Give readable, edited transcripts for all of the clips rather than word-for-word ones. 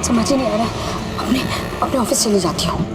समझ ही नहीं आ रहा है। अपने ऑफिस चली जाती हूँ।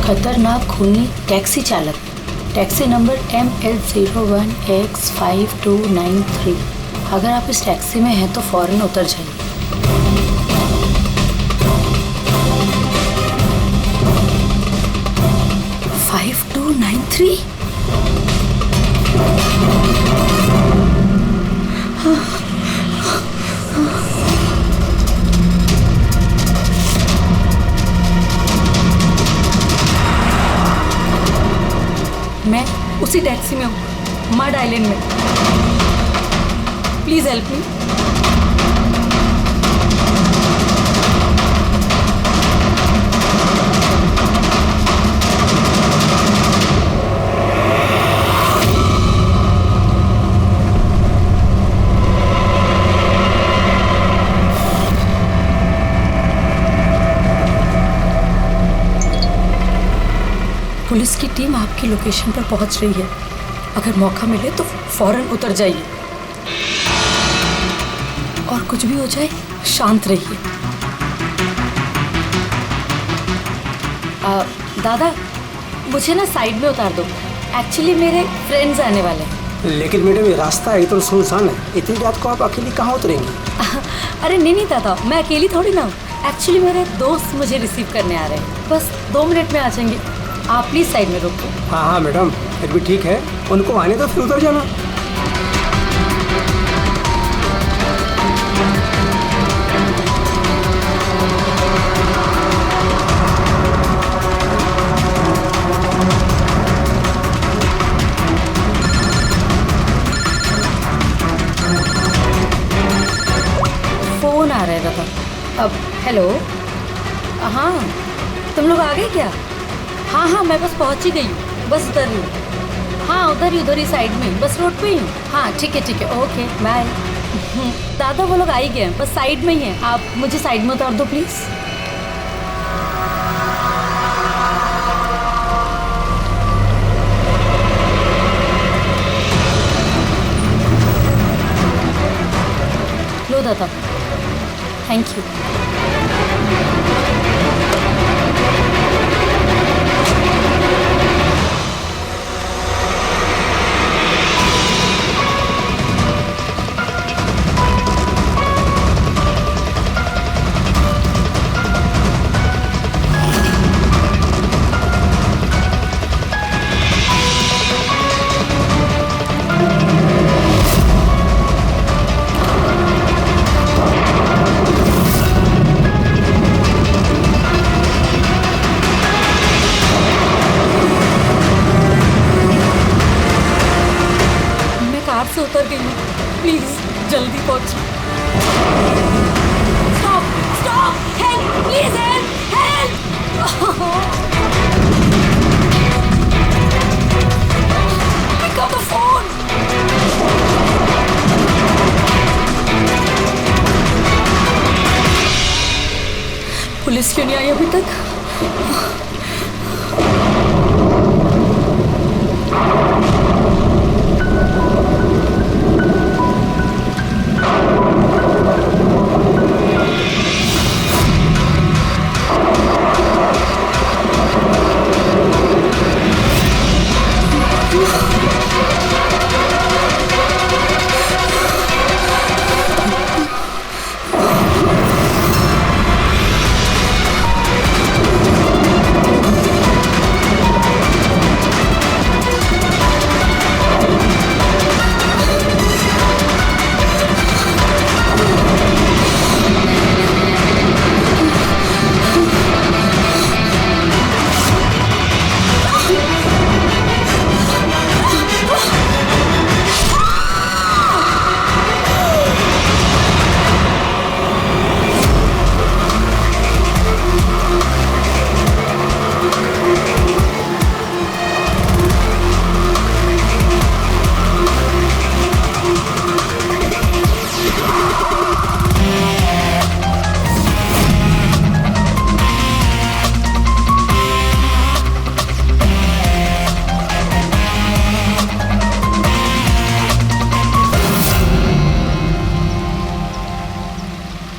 खतरनाक खूनी टैक्सी चालक, टैक्सी नंबर ML01X5293। अगर आप इस टैक्सी में हैं तो फौरन उतर जाइए। 5293। मैं उसी टैक्सी में हूँ, मड आइलैंड में। Please help me. पुलिस की टीम आपकी लोकेशन पर पहुंच रही है। अगर मौका मिले तो फौरन उतर जाइए और कुछ भी हो जाए शांत रहिए। दादा, मुझे ना साइड में उतार दो। एक्चुअली मेरे फ्रेंड्स आने वाले हैं। लेकिन मैडम ये रास्ता एकदम सुनसान है, इतनी रात को आप अकेली कहाँ उतरेंगी? अरे नहीं दादा, मैं अकेली थोड़ी ना हूँ। एक्चुअली मेरे दोस्त मुझे रिसीव करने आ रहे हैं, बस 2 मिनट में आ जाएंगे। आप प्लीज साइड में रुको। हाँ मैडम, फिर भी ठीक है, उनको आने तो फिर उतर जाना। फोन आ रहा है दादा। अब हेलो, हाँ तुम लोग आ गए क्या? हाँ मैं बस पहुंच ही गई हूँ, बस उधर ही। हाँ उधर ही साइड में, बस रोड पे ही हूँ। हाँ ठीक है ओके बाय। दादा वो लोग आ ही गए, बस साइड में ही हैं। आप मुझे साइड में उतार दो प्लीज। लो दादा, थैंक यू। से उतर गई हूँ, प्लीज जल्दी पहुंचो। Stop, help, please help. Pick up the phone. Police क्यों नहीं आई अभी तक?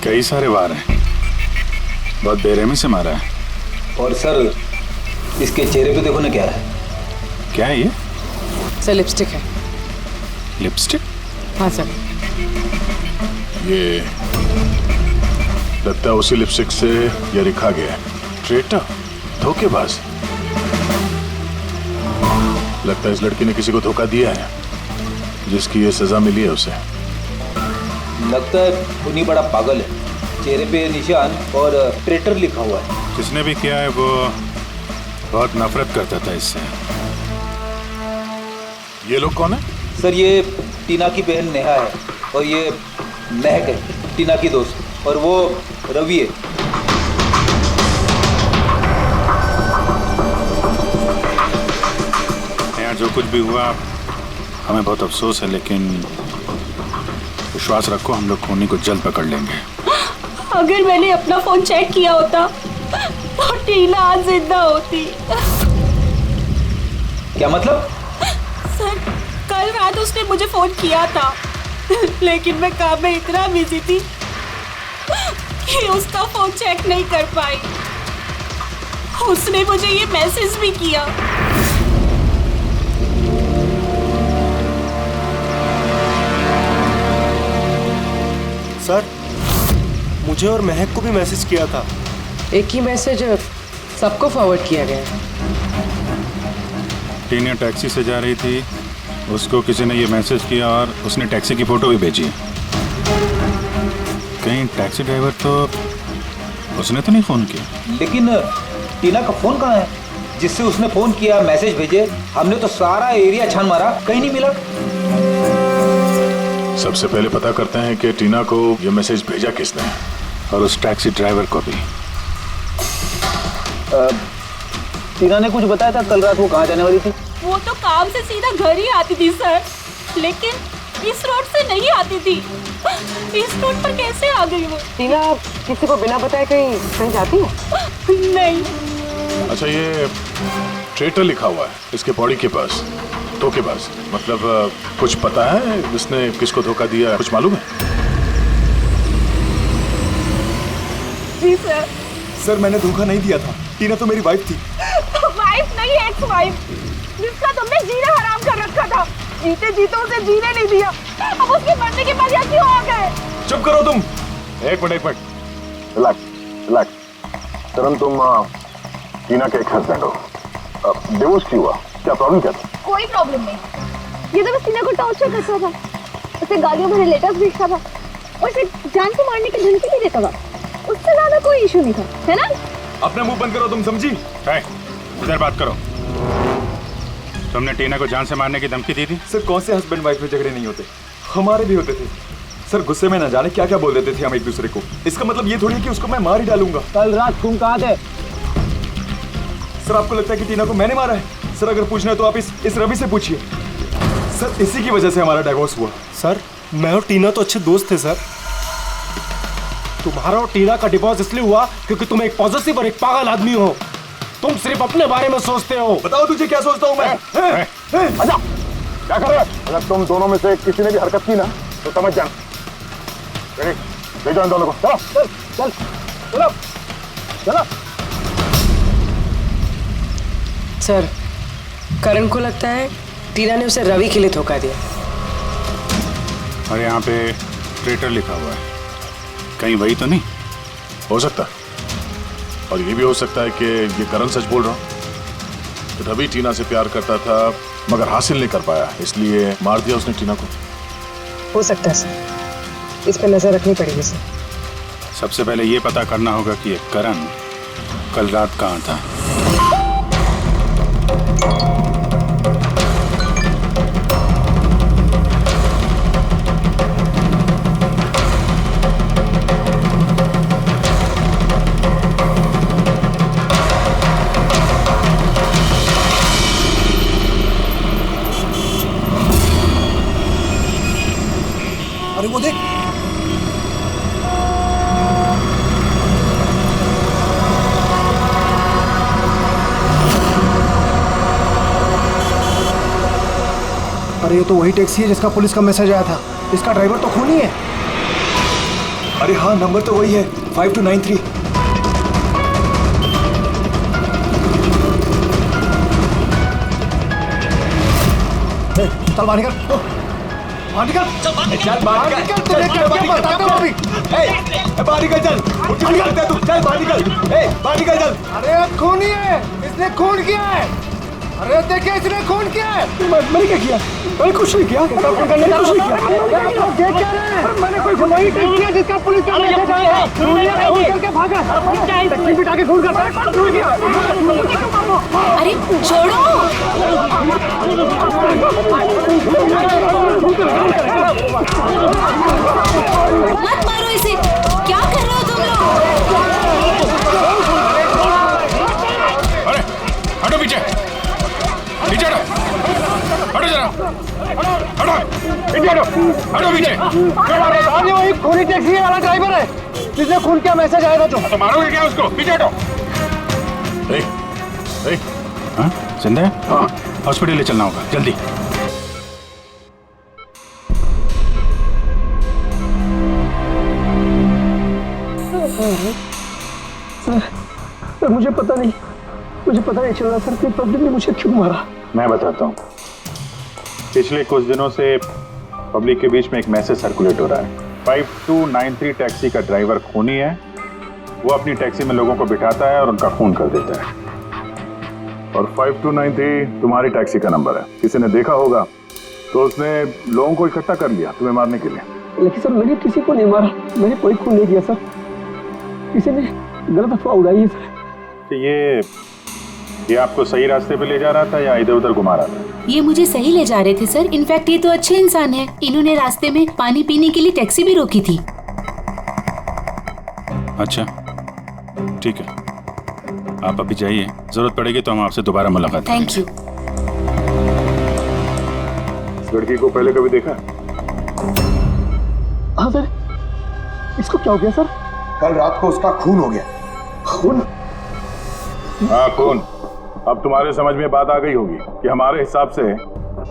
कई सारे वार हैं, बहुत बेरहमी से मारा है। और सर इसके चेहरे पे देखो ना क्या है। क्या है ये? सर लिपस्टिक है। लिपस्टिक? हाँ सर। ये लगता है उसी लिपस्टिक से ये लिखा गया है, ट्रेटर, धोखेबाज। लगता है इस लड़की ने किसी को धोखा दिया है, जिसकी ये सजा मिली है उसे। लगता है उन्हीं बड़ा पागल है। चेहरे पे निशान और ट्रेटर लिखा हुआ है। जिसने भी किया है वो बहुत नफरत करता था इससे। ये लोग कौन है? सर ये टीना की बहन नेहा है और ये महक है, टीना की दोस्त, और वो रवि है। यहाँ जो कुछ भी हुआ हमें बहुत अफसोस है, लेकिन विश्वास रखो हम लोग खूनी को जल्द पकड़ लेंगे। अगर मैंने अपना फोन चेक किया होता तो टीना आज जिंदा होती। क्या मतलब? सर कल रात उसने मुझे फोन किया था, लेकिन मैं काम में इतना बिजी थी कि उसका फोन चेक नहीं कर पाई। उसने मुझे ये मैसेज भी किया। सर मुझे और महक को भी मैसेज किया था। एक ही मैसेज सबको फॉरवर्ड किया गया है। टीना टैक्सी से जा रही थी, उसको किसी ने ये मैसेज किया और उसने टैक्सी की फोटो भी भेजी। कहीं टैक्सी ड्राइवर तो उसने तो नहीं फोन किया? लेकिन टीना का फोन कहाँ है जिससे उसने फोन किया, मैसेज भेजे? हमने तो सारा एरिया छान मारा, कहीं नहीं मिला। सबसे पहले पता करते हैं कि टीना को ये मैसेज भेजा किसने, और उस टैक्सी ड्राइवर को भी। टीना ने कुछ बताया था कल रात वो कहाँ जाने वाली थी? वो तो काम से सीधा घर ही आती थी सर, लेकिन इस रोड से नहीं आती थी। इस रोड पर कैसे आ गई वो? टीना किसी को बिना बताए कहीं जाती है? नहीं। अच्छा, ये ट्रेटर लिखा हुआ है इसके बॉडी के पास, धोखेबाज। मतलब कुछ पता है इसने किसको धोखा दिया, कुछ मालूम है? जी सर। सर मैंने धोखा नहीं दिया था, टीना तो मेरी वाइफ थी। वाइफ नहीं, एक्स वाइफ, जिसका तुमने जीना हराम कर रखा था। जीते जीते उसे जीने नहीं दिया, अब उसके मरने के बाद यहाँ क्यों आ गए? चुप करो तुम। एक मिनट। रिलैक्स। तरन, तुम टीना के एक हस्बैंड हो, डिवोर्स क्यों हुआ? क्या प्रॉब्लम क्या था? कोई प्रॉब्लम नहीं। ये तो बस टीना को टॉर्चर करता था, उसे गालियों भरे लेटर्स भेजता था और उसे जान को मारने की धमकी भी देता था। उससे ज्यादा कोई इशू नहीं था, है ना? अपना मुंह बंद करो तुम, समझी? इधर बात करो। तुमने टीना को जान से मारने की धमकी दी थी? सर कौन से हस्बैंड वाइफ में झगड़े नहीं होते, हमारे भी होते थे। सर गुस्से में ना जाने क्या क्या बोल देते थे हम एक दूसरे को। इसका मतलब ये थोड़ी है कि उसको मैं मार ही डालूंगा। कल रात तुम कहाँ थे? सर आपको लगता है कि टीना को मैंने मारा है? सर अगर पूछना है तो आप इस रवि से पूछिए। सर इसी की वजह से हमारा डिवोर्स हुआ। सर मैं और टीना तो अच्छे दोस्त थे सर। तुम्हारा और टीना का डिवोर्स इसलिए हुआ क्योंकि तुम एक पॉजिटिव और एक पागल आदमी हो। तुम सिर्फ अपने बारे में सोचते हो। बताओ तुझे क्या सोचता हूँ मैं? अच्छा, क्या कर रहे हो? अगर तुम दोनों में से किसी ने भी हरकत की ना तो समझ जाना। ले जाओ इन दोनों को। चलो चल चलो चलो। सर करण को लगता है टीना ने उसे रवि के लिए धोखा दिया। और यहाँ पे ट्रेटर लिखा हुआ है, कहीं वही तो नहीं? हो सकता, और ये भी हो सकता है कि ये करण सच बोल रहा हूँ। तो रवि टीना से प्यार करता था मगर हासिल नहीं कर पाया, इसलिए मार दिया उसने टीना को। हो सकता है सर, इस पर नजर रखनी पड़ेगी सर। सबसे पहले ये पता करना होगा कि ये करण कल रात कहाँ था। अरे वो देख, अरे ये तो वही टैक्सी है जिसका पुलिस का मैसेज आया था। इसका ड्राइवर तो खूनी है। अरे हाँ, नंबर तो वही है, 5293। चल बाहर निकल, बाहर निकल, चल बाहर निकल, तेरे क्या बताता हूँ अभी। बाहर निकल, चल उठ के निकलते हैं तू, चल बाहर निकल, बाहर निकल चल। अरे खून ही है, इसने खून किया है। अरे देखिए इसने खून किया है। मैंने क्या किया? मैंने कुछ नहीं किया। कुछ नहीं किया। क्या कह रहे हैं? मैंने कोई गुनाही नहीं किया जिसका पुलिस का मैसेज आया है। खून करके भागा, टैक्सी बिठा के खून करता है। खून किया। अरे छोड़ो। मत मारो इसे, क्या कर रहे हो तुम लोग? अरे हटो पीछे, पीछे हटो, हटो जरा, हटो पीछे, हटो पीछे। अरे वही खूनी टैक्सी वाला ड्राइवर है जिसने खून किया, मैसेज आया था। तो मारोगे क्या उसको? पीछे हटो। हाँ जिंदा है? हाँ, हॉस्पिटल ले चलना होगा जल्दी। सर मुझे पता नहीं चल रहा सर कि पब्लिक ने मुझे क्यों मारा। मैं बताता हूँ। पिछले कुछ दिनों से पब्लिक के बीच में एक मैसेज सर्कुलेट हो रहा है। 5293 टैक्सी का ड्राइवर खूनी है। वो अपनी टैक्सी में लोगों को बिठाता है और उनका खून कर देता है। और 5293 तुम्हारी टैक्सी का नंबर है। किसी ने देखा होगा तो उसने लोगों को इकट्ठा कर लिया तुम्हें मारने के लिए। लेकिन सर मैंने किसी को नहीं मारा, मैंने कोई खून नहीं किया सर। किसी ने गलत अफवाह उड़ाई है सर। तो ये आपको सही रास्ते पे ले जा रहा था या इधर उधर घुमा रहा था? ये मुझे सही ले जा रहे थे सर। इनफैक्ट ये तो अच्छे इंसान है। इन्होंने रास्ते में पानी पीने के लिए टैक्सी भी रोकी थी। अच्छा ठीक है, आप अभी जाइए, जरूरत पड़ेगी तो हम आपसे दोबारा मुलाकात करेंगे। Thank you. इस लड़की को पहले कभी देखा? हाँ सर, इसको क्या हो गया सर? कल रात को उसका खून हो गया। खून? हाँ खून। अब तुम्हारे समझ में बात आ गई होगी कि हमारे हिसाब से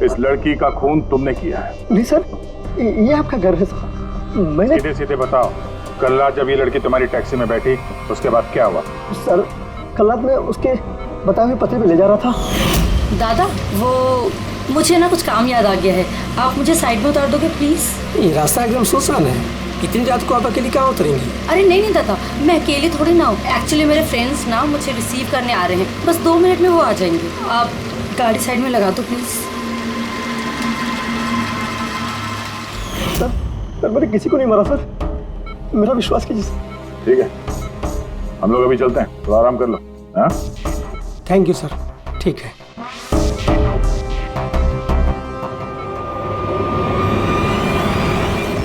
इस लड़की का खून तुमने किया है। नहीं सर, ये आपका घर है सर। मैंने सीधे सीधे बताओ, कल रात जब ये लड़की तुम्हारी टैक्सी में बैठी उसके बाद क्या हुआ? सर कल रात में उसके बताए हुए पते पे ले जा रहा था। दादा वो मुझे ना कुछ काम याद आ गया है, आप मुझे साइड में उतार दोगे प्लीज? ये रास्ता एकदम सुनसान है, इतनी रात को आप अकेली कहाँ उतरेंगी? अरे नहीं दादा, मैं अकेले थोड़ी ना हूँ। एक्चुअली मेरे फ्रेंड्स ना मुझे रिसीव करने आ रहे हैं, बस 2 मिनट में वो आ जाएंगे। आप गाड़ी साइड में लगा दो प्लीज। सर मैंने किसी को नहीं मारा सर, मेरा विश्वास कीजिए सर। ठीक है, हम लोग अभी चलते हैं, तो आराम कर लो। हाँ थैंक यू सर, ठीक है।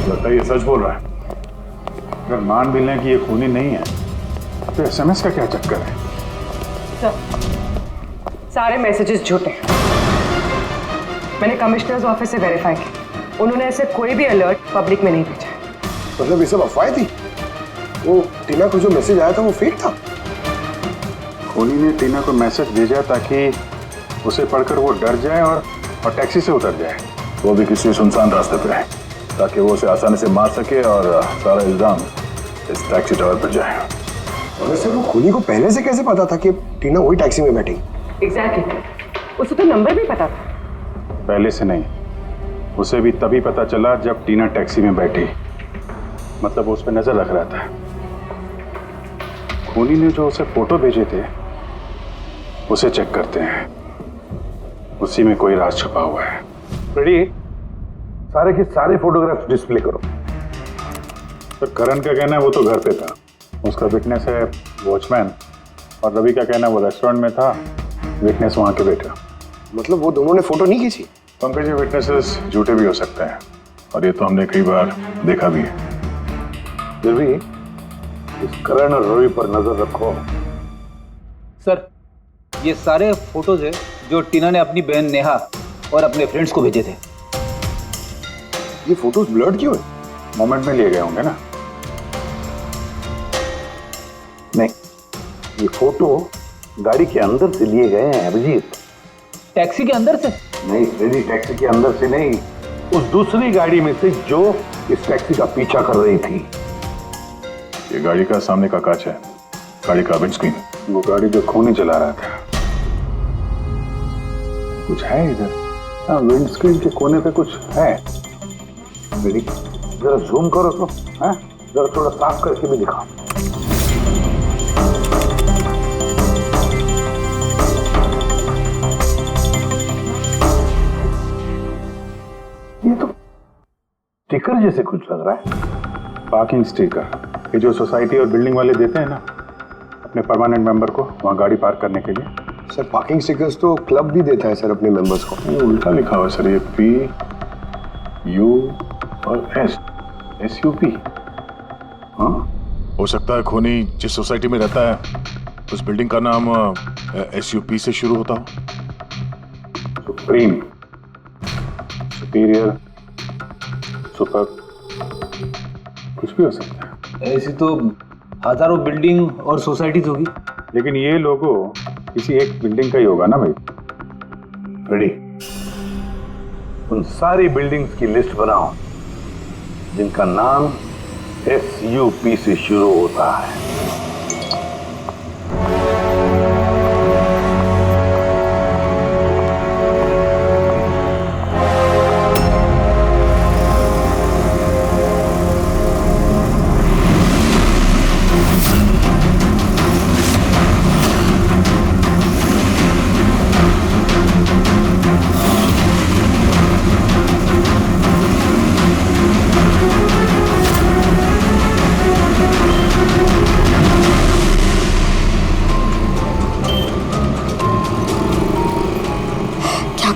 लगता है ये सच बोल रहा है। अगर मान भी लें कि ये खूनी नहीं है तो SMS का क्या चक्कर है? सारे मैसेजेस झूठे हैं। मैंने कमिश्नर्स ऑफिस से वेरीफाई किया, उन्होंने ऐसे कोई भी अलर्ट पब्लिक में नहीं भेजा। मतलब ये सब अफवाहें थी? वो टीना को जो मैसेज आया था वो फेक था? खूनी ने टीना को मैसेज भेजा ताकि उसे पढ़कर वो डर जाए और टैक्सी से उतर जाए, वो भी किसी सुनसान रास्ते पे है, ताकि वो उसे आसानी से मार सके और सारा इल्जाम इस टैक्सी ड्राइवर पर जाए। वैसे वो खूनी को पहले से कैसे पता था कि टीना वही टैक्सी में बैठी? एग्जैक्टली, उसे तो नंबर भी पता था। पहले से नहीं, उसे भी तभी पता चला जब टीना टैक्सी में बैठी, मतलब वो उस पर नजर रख रहा था। खूनी ने जो उसे फोटो भेजे थे उसे चेक करते हैं, उसी में कोई राज छुपा हुआ है। रेडी, सारे के सारे फोटोग्राफ्स डिस्प्ले करो। तो करण का कहना है वो तो घर पे था, उसका विटनेस है वॉचमैन, और रवि का कहना है वो रेस्टोरेंट में था, विटनेस वहां के बैठा। मतलब वो दोनों ने फोटो नहीं खींची? पंकज, ये विटनेसेस झूठे भी हो सकते हैं और ये तो हमने कई बार देखा भी है। फिर भी इस करण और रवि पर नजर रखो। सर ये सारे फोटोज है जो टीना ने अपनी बहन नेहा और अपने फ्रेंड्स को भेजे थे। ये फोटोज ब्लर्ड क्यों है? मोमेंट में लिए गए होंगे ना? नहीं, ये फोटो गाड़ी के अंदर से लिए गए हैं अभिजीत। टैक्सी के अंदर से? नहीं फ्रेडी, टैक्सी के अंदर से नहीं, उस दूसरी गाड़ी में से जो इस टैक्सी का पीछा कर रही थी। ये गाड़ी का सामने का कांच है, गाड़ी का विंडस्क्रीन। वो गाड़ी जो खूनी चला रहा था, कुछ है इधर? हाँ, विंडस्क्रीन के कोने पे कुछ है। मेरी जरा जूम करो तो, हाँ, जरा थोड़ा साफ करके भी दिखाओ। ये तो स्टिकर जैसे कुछ लग रहा है। पार्किंग स्टिकर, ये जो सोसाइटी और बिल्डिंग वाले देते हैं ना अपने परमानेंट मेंबर को वहाँ गाड़ी पार्क करने के लिए। सर पार्किंग स्टिकर्स तो क्लब भी देता है सर अपने मेंबर्स को। ये उल्टा लिखा हुआ है सर, ये PU और SUP। हाँ, हो सकता है खूनी जिस सोसाइटी में रहता है उस बिल्डिंग का नाम SUP से शुरू होता हो। सुप्रीम, सुपीरियर, सुपर, कुछ भी हो सकता है। ऐसी तो हजारों बिल्डिंग और सोसाइटीज होगी, लेकिन ये लोगो किसी एक बिल्डिंग का ही होगा ना भाई। रेडी, उन सारी बिल्डिंग्स की लिस्ट बनाओ जिनका नाम SUP से शुरू होता है।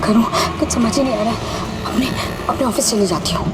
करूं कुछ समझ ही नहीं आ रहा। अपने ऑफिस चली जाती हूँ।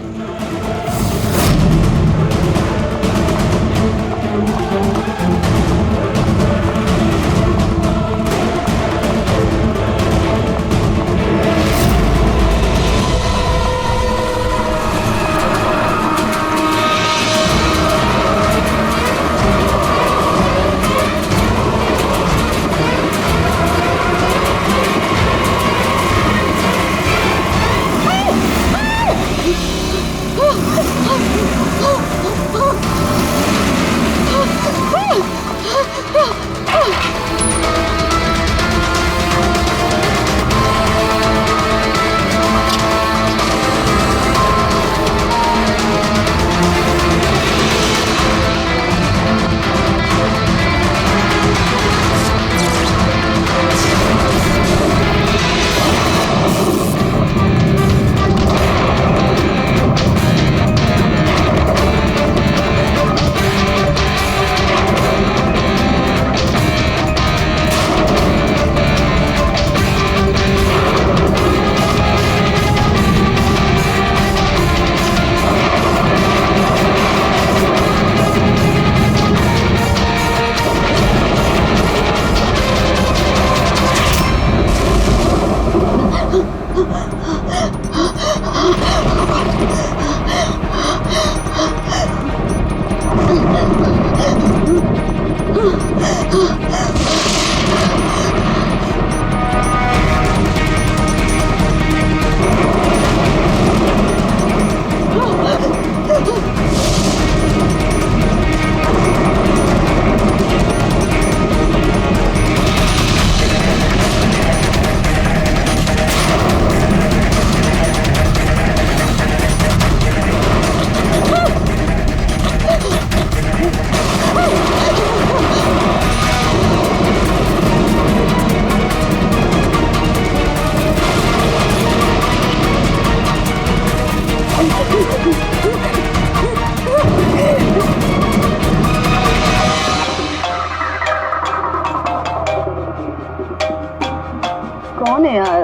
कौन है यार?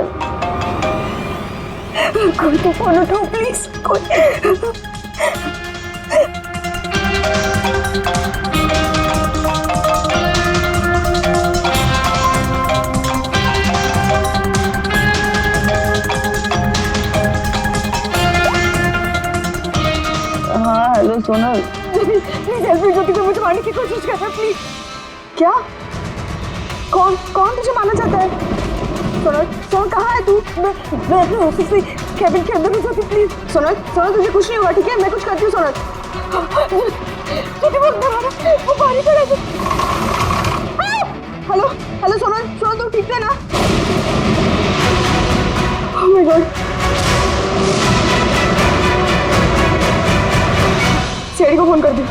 कोई तो फोन उठाओ प्लीज। हाँ हेलो सोनल, प्लीज हेल्प ज्योति को मुझे मारने की कोशिश कर रहा है प्लीज। क्या? कौन कौन तुझे मारना चाहता है? सोनल सोनल कहाँ है तू? मैं अपने ऑफिस में कैबिन के अंदर हूँ ज्योति प्लीज। सोनल सोनल तुझे कुछ नहीं होगा ठीक है? मैं कुछ करती हूँ सोनल। ज्योति वो पानी पड़ा है। हेलो हेलो सोनल सोनल तू ठीक है ना? ओह माय गॉड, सीआईडी को फोन कर दी।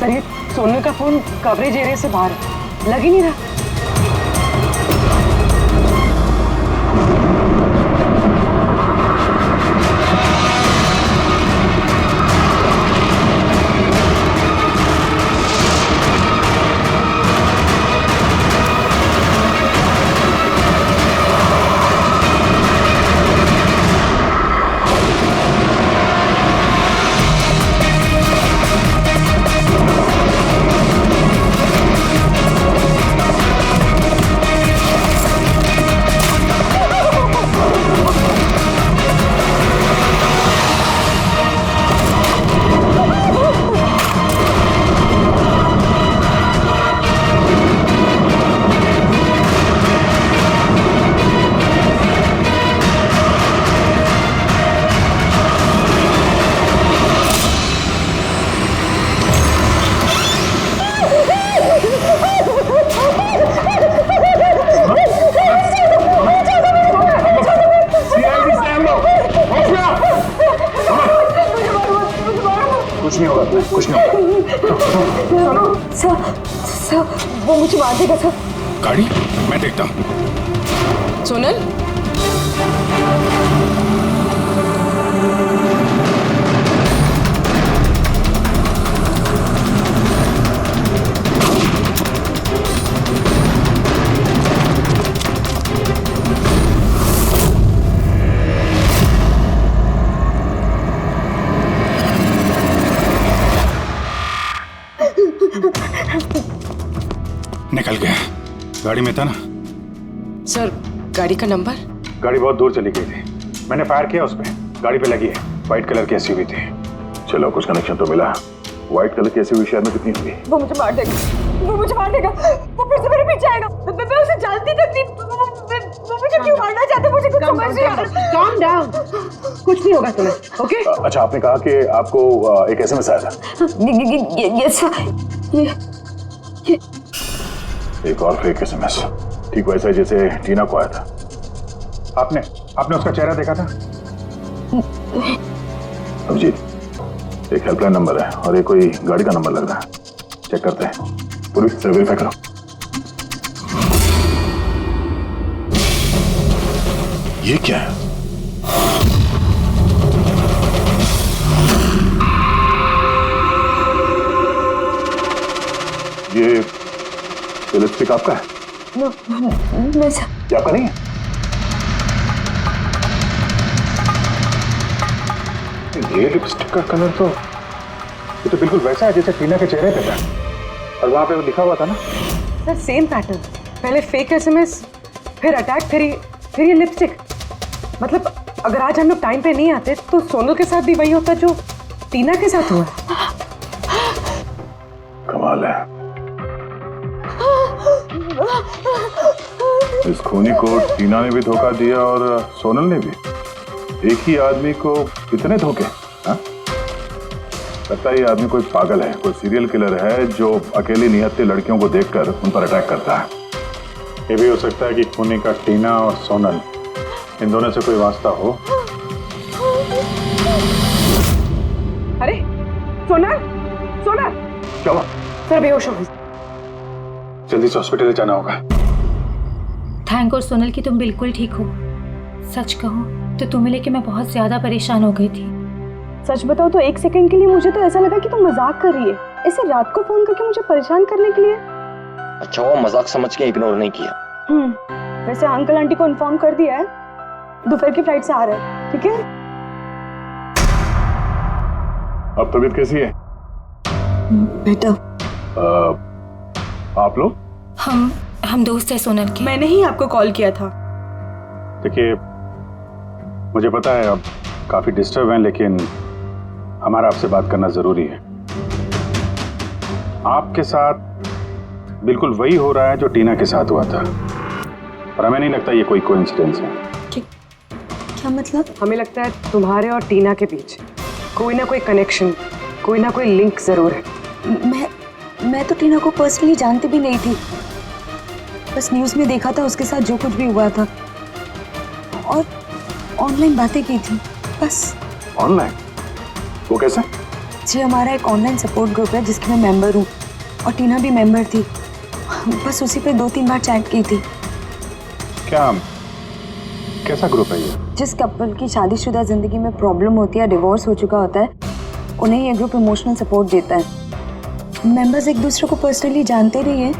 सर ये सोनल का फोन कवरेज एरिया से बाहर है, लग ही नहीं रहा। कुछ नहीं होगा, कुछ नहीं होगा। सर वो मुझे मार देगा सर। गाड़ी मैं देखता हूँ। सोनल निकल गया। गाड़ी में था ना? सर गाड़ी का नंबर? गाड़ी बहुत दूर चली गई थी, मैंने फायर किया उस पर, गाड़ी पे लगी है। व्हाइट कलर की एसयूवी थी। चलो कुछ कनेक्शन तो मिला। व्हाइट कलर की एसयूवी शहर में कितनी होगी? वो मुझे मार देगा, वो मुझे मार देगा, वो फिर से मेरे पीछे आएगा। मैं उसे जानती तक नहीं, वो मुझे क्यों मारना चाहता है? मुझे कुछ समझ नहीं आ रहा। Calm down, कुछ नहीं होगा तुम्हें, ओके? अच्छा आपने कहा कि आपको एक एसएमएस आया था। यस ये एक और फेक एसएमएस, ठीक वैसा ही जैसे टीना को आया था। आपने उसका चेहरा देखा था? अभिजीत, एक हेल्पलाइन नंबर है और एक कोई गाड़ी का नंबर लग रहा है, चेक करते हैं। पूरी से वेरीफाई करो। ये क्या है? ये लिपस्टिक आपका है? नहीं सर। ये आपका नहीं है? ये लिपस्टिक का कलर तो ये तो बिल्कुल वैसा है जैसे टीना के चेहरे पे था, और वहां पे वो लिखा हुआ था ना। सर सेम पैटर्न, पहले फेक एसएमएस, फिर अटैक, फिर ये लिपस्टिक। मतलब अगर आज हम लोग टाइम पे नहीं आते तो सोनल के साथ भी वही होता जो टीना के साथ हुआ। कमाल है, इस खूनी को टीना ने भी धोखा दिया और सोनल ने भी। एक ही आदमी को कितने धोखे? हाँ? लगता है ये आदमी कोई पागल है, कोई सीरियल किलर है जो अकेली नियत लड़कियों को देखकर उन पर अटैक करता है। ये भी हो सकता है कि खूनी का टीना और सोनल, इन दोनों से कोई वास्ता हो। अरे सोनल, सोनल क्या हुआ? सर बेहोश हो गई। जल्दी से हॉस्पिटल ले जाना होगा। थैंक गॉड सोनल कि तुम बिल्कुल ठीक हो। सच कहूँ तो तुम्हें लेके मैं बहुत ज्यादा परेशान हो गई थी। सच बताओ तो एक सेकंड के लिए मुझे तो ऐसा लगा कि तुम मजाक कर रही है, ऐसे रात को फोन करके मुझे परेशान करने के लिए। अच्छा वो मजाक समझ के इग्नोर नहीं किया। वैसे अंकल आंटी को इन्फॉर्म कर दिया है, दोपहर की फ्लाइट से आ रहे हैं, ठीक है? अब तबीयत कैसी है? बेटा आप लोग? हम हम दोस्त हैं सोनल के। मैंने ही आपको कॉल किया था। देखिए, मुझे पता है आप काफी डिस्टर्ब हैं, लेकिन हमारा आपसे बात करना जरूरी है। आपके साथ बिल्कुल वही हो रहा है जो टीना के साथ हुआ था, और हमें नहीं लगता ये कोई कोइंसिडेंस है। क्या मतलब? हमें लगता है तुम्हारे और टीना के बीच कोई ना कोई कनेक्शन, कोई ना कोई लिंक जरूर है। मैं तो टीना को पर्सनली जानती भी नहीं थी, बस न्यूज़ में देखा था उसके साथ जो कुछ भी हुआ था और ऑनलाइन बातें की थी बस। ऑनलाइन? वो कैसे? जी, हमारा एक ऑनलाइन सपोर्ट ग्रुप है जिसकी मैं मेंबर हूँ और टीना भी मेंबर थी। बस उसी पे 2-3 बार चैट की थी। क्या, कैसा ग्रुप है ये? जिस कपल की शादीशुदा जिंदगी में प्रॉब्लम होती है, डिवोर्स हो चुका होता है, उन्हें ये ग्रुप इमोशनल सपोर्ट देता है। मेंबर्स एक दूसरे को पर्सनली जानते नहीं हैं,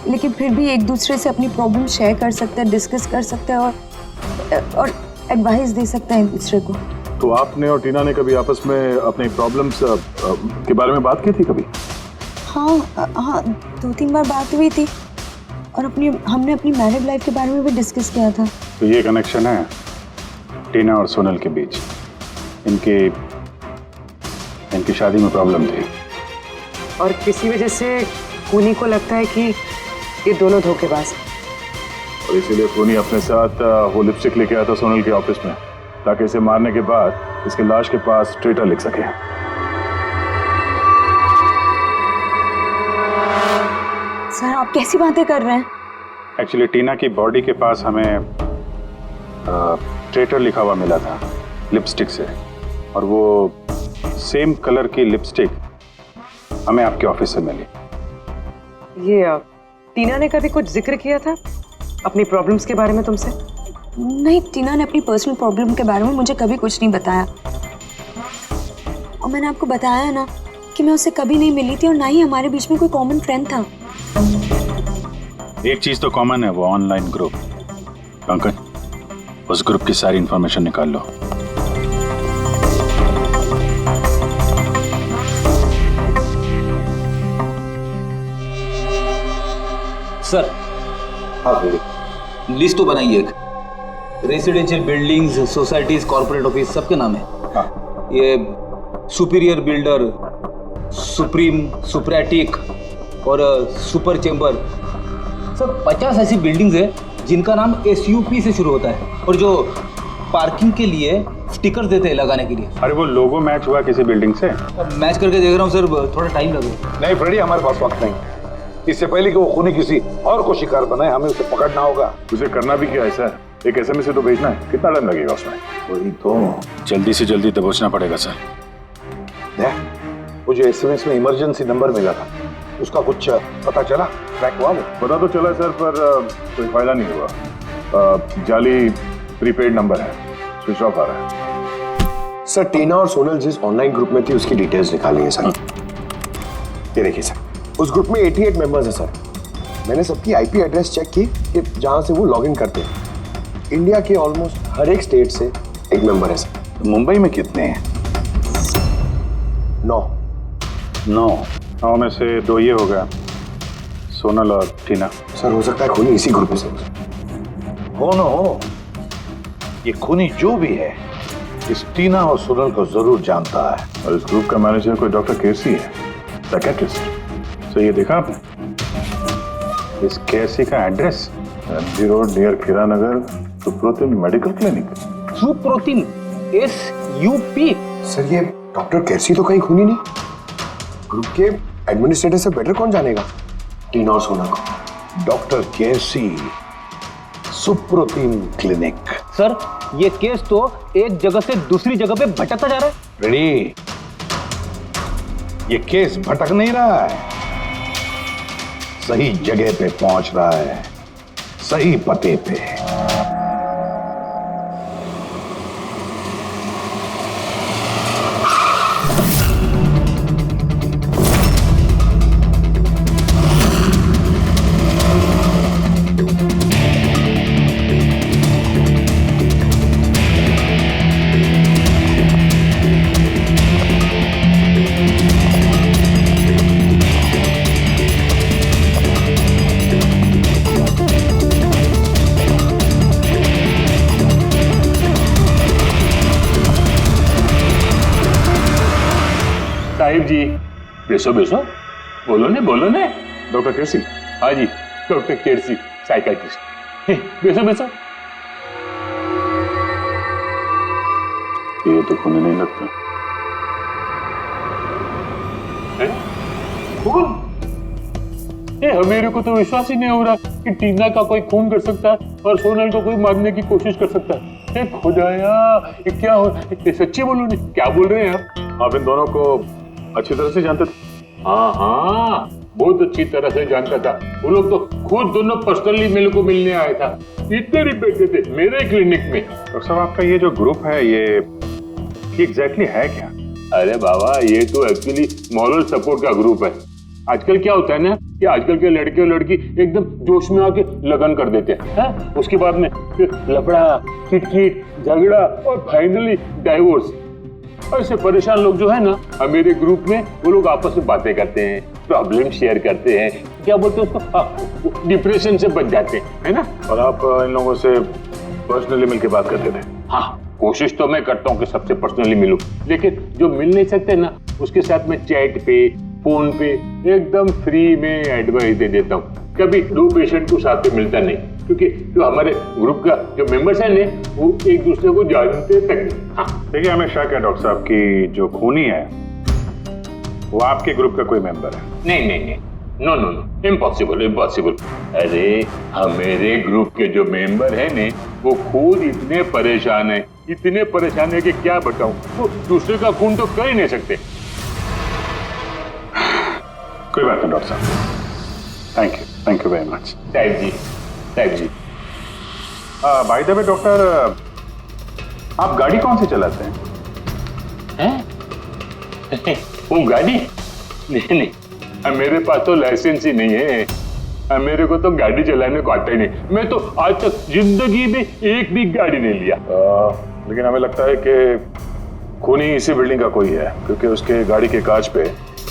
लेकिन फिर भी एक दूसरे से अपनी प्रॉब्लम शेयर कर सकते हैं, डिस्कस कर सकते हैं और एडवाइस दे सकते हैं एक दूसरे को। तो आपने और टीना ने कभी आपस में अपनी प्रॉब्लम्स के बारे में बात की थी कभी? हाँ, 2-3 बार बात हुई थी और हमने अपनी मैरिड लाइफ के बारे में भी डिस्कस किया था। तो ये कनेक्शन है टीना और सोनल के बीच। इनकी शादी में प्रॉब्लम थी और किसी वजह से खूनी को लगता है कि ये दोनों धोखेबाज हैं। और इसीलिए खूनी अपने साथ वो लिपस्टिक लेके आया था सोनल के ऑफिस में, ताकि इसे मारने के बाद इसके लाश के पास ट्रेटर लिख सके। सर, आप कैसी बातें कर रहे हैं? एक्चुअली टीना की बॉडी के पास हमें ट्रेटर लिखा हुआ मिला था लिपस्टिक से, और वो सेम कलर की लिपस्टिक हमें आपके ऑफिस से मिली। ये टीना ने कभी कुछ जिक्र किया था अपनी प्रॉब्लम्स के बारे में तुमसे? नहीं, टीना ने अपनी पर्सनल प्रॉब्लम के बारे में मुझे कभी कुछ नहीं बताया। और मैंने आपको बताया ना कि मैं उससे कभी नहीं मिली थी और ना ही हमारे बीच में कोई कॉमन फ्रेंड था। एक चीज तो कॉमन है, वो ऑनलाइन ग्रुप। पंकज, उस ग्रुप की सारी इंफॉर्मेशन निकाल लो। सर, हाँ फिर लिस्ट तो बनाइए एक। Residential buildings, societies, corporate office सबके नाम है। हाँ। ये सुपीरियर बिल्डर, सुप्रीम, सुप्रेटिक और सुपर चेंबर, सब 50 ऐसी बिल्डिंग्स है जिनका नाम SUP से शुरू होता है, और जो पार्किंग के लिए स्टिकर देते हैं लगाने के लिए। अरे वो लोगो मैच हुआ किसी बिल्डिंग से? अब मैच करके देख रहा हूँ सर, थोड़ा टाइम लगेगा। नहीं फ्रेडी, हमारे पास वक्त नहीं। इससे पहले कि वो खूनी किसी और को शिकार बनाए, हमें उसे पकड़ना होगा। उसे करना भी क्या है सर? एक SMS से तो भेजना है, कितना टाइम लगेगा उसमें? वही तो, जल्दी से जल्दी दबोचना पड़ेगा सर। वो जो SMS में इमरजेंसी नंबर मिला था, उसका कुछ पता चला? ट्रैक हुआ? पता तो चला सर, पर कोई फायदा नहीं हुआ। जाली प्रीपेड नंबर है, स्विच ऑफ आ रहा है। सर, टीना और सोनल जिस ऑनलाइन ग्रुप में थी उसकी डिटेल्स निकाली है सर। ये देखिए सर, उस ग्रुप में 88 मेंबर्स हैं सर। मैंने सबकी IP एड्रेस चेक की कि जहां से वो लॉगिन करते हैं। इंडिया के ऑलमोस्ट हर एक स्टेट से एक मेंबर है सर। मुंबई में कितने हैं? 9 में से 2 ये हो गया, सोनल और टीना। सर, हो सकता है खूनी इसी ग्रुप में से हो न हो, ये खूनी जो भी है इस टीना और सोनल को जरूर जानता है। और इस ग्रुप का मैनेजर कोई डॉक्टर केसी है, साइकियाट्रिस्ट। तो ये देखा आपने इस केसी का एड्रेस? MG रोड नियर खीरा नगर, Suprotim medical clinic. Suprotim, SUP? Sir, ये डॉक्टर कैसी तो कहीं खूनी नहीं। ग्रुप के एडमिनिस्ट्रेटर से बेटर कौन जानेगा टीना और सोना को? डॉक्टर कैसी, सुप्रोतिम क्लिनिक। सर, ये केस तो एक जगह से दूसरी जगह पे भटकता जा रहा है। रेडी, ये केस भटक नहीं रहा है, सही जगह पे पहुंच रहा है, सही पते पे। बेसो बेसो, बोलो ने। डॉक्टर केसी? हाँ जी, डॉक्टर केसी, साइकाइट्रिस्ट। बेसो बेसो। ये तो खून नहीं लगता। खून? मेरे को तो विश्वास ही नहीं हो रहा कि टीना का कोई खून कर सकता है और सोनल को कोई मारने की कोशिश कर सकता है। खुदाया, ये क्या हो? ये सच्ची बोलो नहीं, क्या बोल रहे हैं आप? आप इन दोनों को अच्छी तरह से जानते थे? हाँ, बहुत अच्छी तरह से जानता था। वो लोग तो खुद दोनों पर्सनली मेरे को मिलने आया था। इतने रिपीट थे मेरे क्लिनिक में। डॉक्टर साहब, आपका ये जो ग्रुप है ये एग्जैक्टली है क्या? अरे बाबा, ये तो एक्चुअली मॉरल सपोर्ट का ग्रुप है। आजकल क्या होता है ना कि आजकल के लड़के और लड़की एकदम जोश में आके लगन कर देते हैं, उसके बाद में फिर लफड़ा, किटकिट, झगड़ा और फाइनली डाइवोर्स। ऐसे परेशान लोग जो है ना मेरे ग्रुप में, वो लोग आपस में बातें करते हैं, प्रॉब्लम शेयर करते हैं, क्या बोलते हैं उसको, डिप्रेशन से बच जाते हैं, है ना। और आप इन लोगों से पर्सनली मिलके बात करते थे? हाँ, कोशिश तो मैं करता हूँ कि सबसे पर्सनली मिलूं, लेकिन जो मिल नहीं सकते ना उसके साथ में चैट पे, फोन पे एकदम फ्री में एडवाइस दे देता हूँ। कभी दो पेशेंट को साथ में मिलता नहीं, क्योंकि जो हमारे ग्रुप का जो मेंबर्स हैं ने वो एक दूसरे को जानते तक नहीं। हाँ, देखिए, हमें शक है डॉक्टर साहब की जो खूनी है वो आपके ग्रुप का कोई मेंबर है। नहीं, नो, इम्पॉसिबल। अरे मेरे ग्रुप के जो मेंबर है ने वो खुद इतने परेशान है कि क्या बताऊं, वो दूसरे का खून तो कर ही नहीं सकते। कोई बात नहीं डॉक्टर साहब, थैंक यू वेरी मच। साहिब जी। बाय द वे डॉक्टर, आप गाड़ी कौन सी चलाते हैं? वो गाड़ी? नहीं, मेरे पास तो लाइसेंस ही नहीं है। मेरे को तो गाड़ी चलाने को आता ही नहीं। मैं तो आज तक जिंदगी में एक भी गाड़ी नहीं लिया। लेकिन हमें लगता है कि खूनी इसी बिल्डिंग का कोई है, क्योंकि उसके गाड़ी के कांच पे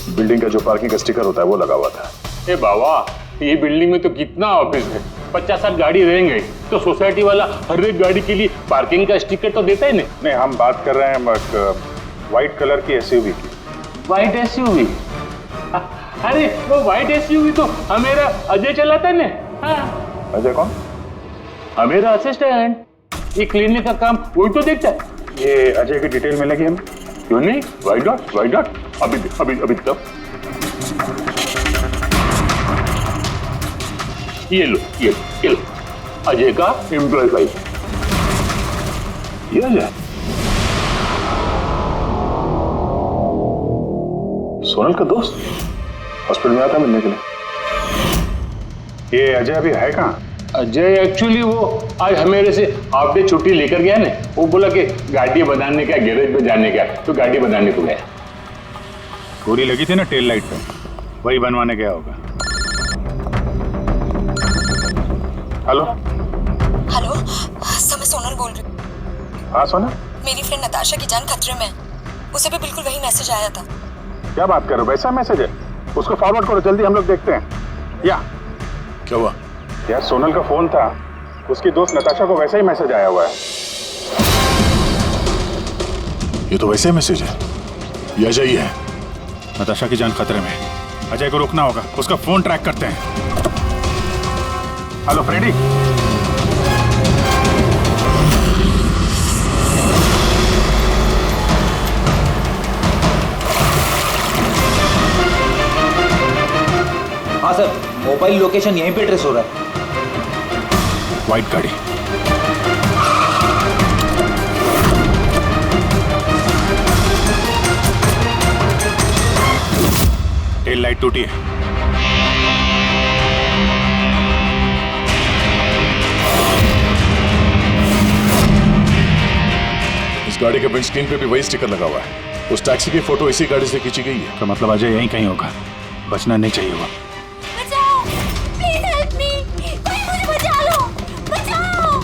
बिल्डिंग का जो पार्किंग का स्टिकर होता है वो लगा हुआ था। ए बाबा, ये बिल्डिंग में तो कितना ऑफिस है, 50-60 गाड़ी रहेंगे, तो सोसाइटी वाला हर एक गाड़ी के लिए पार्किंग का स्टिकर तो देता ही नहीं। हम बात कर रहे हैं व्हाइट कलर की एसयूवी की। White SUV? अरे वो व्हाइट एसयूवी तो हमेरा अजय चलाता है ना। अजय कौन? हमेरा असिस्टेंट, ये क्लिनिक का काम वही तो देखता है। ये अजय की डिटेल मिलेगी हमें? क्यों नहीं, वाई डॉट। अभी तक ये लो अजय का एम्प्लॉय फाइल। ये अजय सोनल का दोस्त हॉस्पिटल में आता मिलने के लिए। ये अजय अभी है कहाँ? अजय एक्चुअली वो आज मेरे से हाफ डे छुट्टी लेकर गया ना। वो बोला कि गाड़ी बनाने का, गैरेज में जाने का, तो गाड़ी बनाने को गया। गोली लगी थी ना टेल लाइट पे, वही बनवाने गया होगा। हेलो, सर मैं सोनल बोल रही हूँ। हाँ सोनल, मेरी फ्रेंड नताशा की जान खतरे में है। उसे भी बिल्कुल वही मैसेज आया था। क्या बात कर रहे हो? वैसा मैसेज है? उसको फॉरवर्ड करो जल्दी, हम लोग देखते हैं। या क्या हुआ? यार सोनल का फोन था, उसकी दोस्त नताशा को वैसा ही मैसेज आया हुआ है। ये तो वैसे मैसेज है, ये अजय ही है। नताशा की जान खतरे में, अजय को रोकना होगा, उसका फोन ट्रैक करते हैं। हेलो फ्रेडी, हाँ सर, मोबाइल लोकेशन यहीं पे ट्रेस हो रहा है। व्हाइट गाड़ी। टेल लाइट टूटी है। इस गाड़ी के विंडस्क्रीन पे भी वही स्टिकर लगा हुआ है। उस टैक्सी की फोटो इसी गाड़ी से खींची गई है। तो मतलब अजय यहीं कहीं होगा, बचना नहीं चाहिए वो। बचाओ, प्लीज हेल्प मी, कोई मुझे बचा लो, बचाओ।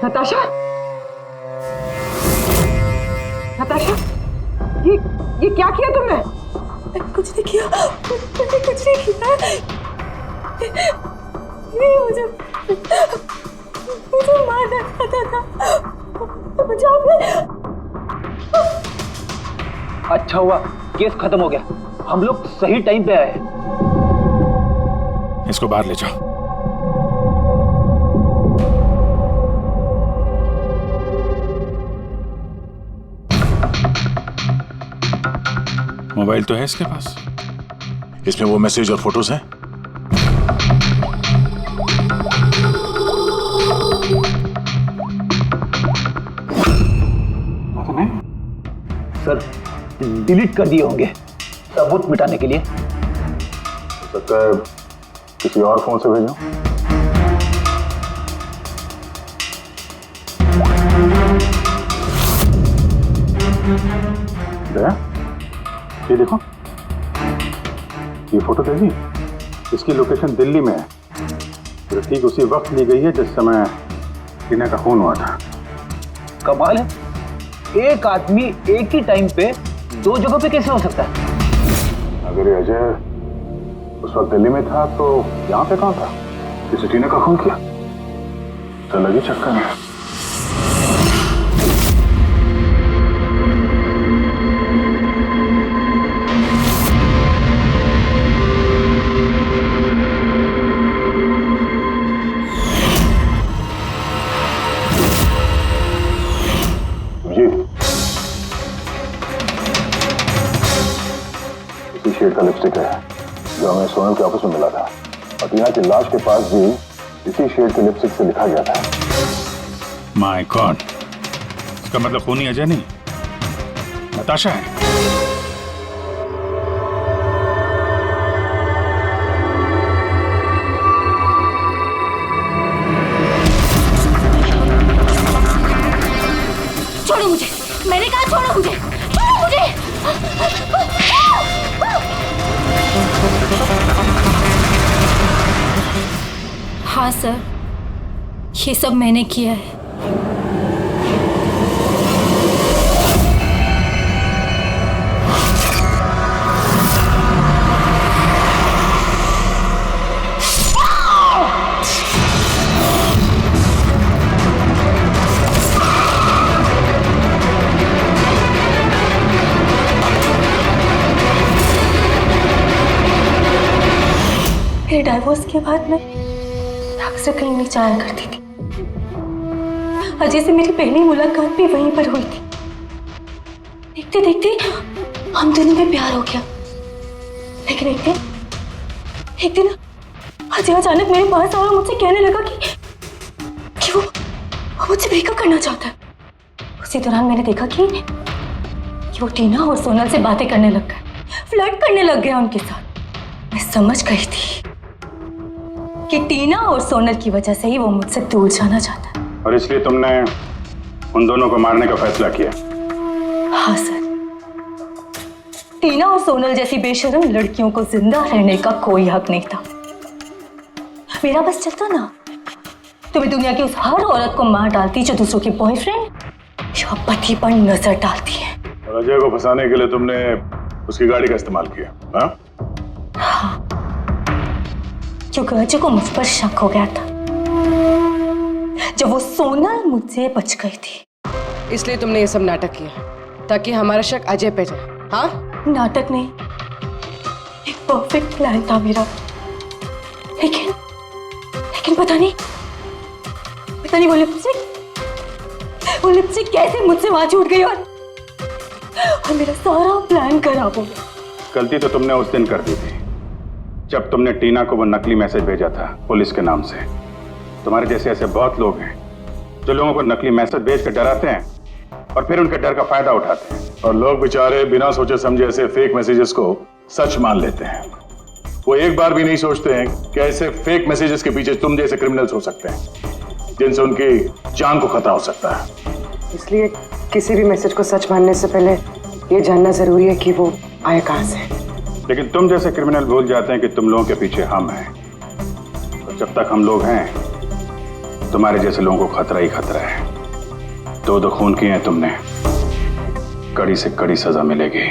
नताशा, ये क्या किया तुमने? कुछ नहीं किया, मैंने कुछ नहीं किया। ये मुझे मारना चाहता था, मुझे आपने। अच्छा हुआ केस खत्म हो गया, हम लोग सही टाइम पे आए। इसको बाहर ले जाओ। मोबाइल तो है इसके पास, इसमें वो मैसेज और फोटोज हैं। सर डिलीट कर दिए होंगे सबूत मिटाने के लिए। हो सकता है किसी और फोन से भेजो। ये देखो, ये फोटो देखी, इसकी लोकेशन दिल्ली में है, तो ठीक उसी वक्त ली गई है जिस समय टीना का खून हुआ था। कमाल है, एक आदमी एक ही टाइम पे दो जगह पे कैसे हो सकता है? अगर ये अजय उस वक्त दिल्ली में था तो यहाँ पे कहाँ था? किसी टीना का खून किया तो लगी चक्कर में। शेड का लिपस्टिक है जो हमें सोनल के ऑफिस में मिला था, और टीना की लाश के पास भी इसी शेड के लिपस्टिक से लिखा गया था। माय गॉड, इसका मतलब खूनी अजय नहीं, नताशा है। छोड़ो मुझे, मैंने कहा छोड़ो मुझे, छोड़ो मुझे। हाँ सर, ये सब मैंने किया है। मेरे डाइवोर्स के बाद मैं अक्सर कहीं नहीं जाया करती थी। अजय से मेरी पहली मुलाकात भी वहीं पर हुई थी। देखते देखते हम दोनों में प्यार हो गया, लेकिन एक दिन अजय अचानक मेरे पास आया और मुझसे कहने लगा कि वो मुझसे ब्रेकअप करना चाहता है। उसी दौरान मैंने देखा कि वो टीना और सोनल से बातें करने लग गया, फ्लर्ट करने लग गया उनके साथ। मैं समझ गई थी कि टीना और सोनल की वजह से ही वो मुझसे दूर जाना चाहता है। और इसलिए तुमने उन दोनों को मारने का फैसला किया? हाँ सर, टीना और सोनल जैसी बेशर्म लड़कियों को जिंदा रहने का कोई हक नहीं था। मेरा बस चलता ना तो मैं दुनिया की उस हर औरत को मार डालती जो दूसरों के बॉयफ्रेंड या पति पर नजर डालती है। और अजय को फंसाने के लिए तुमने उसकी गाड़ी का इस्तेमाल किया? हाँ, क्योंकि अजय को मुझ पर शक हो गया था जब वो सोनल मुझसे बच गई थी। इसलिए तुमने ये सब नाटक किया ताकि हमारा शक अजय पे जाए? हाँ, नाटक नहीं, एक परफेक्ट प्लान था मेरा। लेकिन पता नहीं वो लिपस्टिक कैसे मुझसे वहां छूट गई और मेरा सारा प्लान खराब हो गया। गलती तो तुमने उस दिन कर दी थी जब तुमने टीना को वो नकली मैसेज भेजा था पुलिस के नाम से। तुम्हारे जैसे ऐसे बहुत लोग हैं जो लोगों को नकली मैसेज भेज कर डराते हैं और फिर उनके डर का फायदा उठाते हैं, और लोग बेचारे बिना सोचे समझे ऐसे फेक मैसेजेस को सच मान लेते हैं। वो एक बार भी नहीं सोचते हैं कि ऐसे फेक मैसेजेस के पीछे तुम जैसे क्रिमिनल्स हो सकते हैं जिनसे उनकी जान को खतरा हो सकता है। इसलिए किसी भी मैसेज को सच मानने से पहले ये जानना जरूरी है कि वो आया कहां से। लेकिन तुम जैसे क्रिमिनल भूल जाते हैं कि तुम लोगों के पीछे हम हैं, और जब तक हम लोग हैं तुम्हारे जैसे लोगों को खतरा ही खतरा है। दो खून किए हैं तुमने, कड़ी से कड़ी सजा मिलेगी।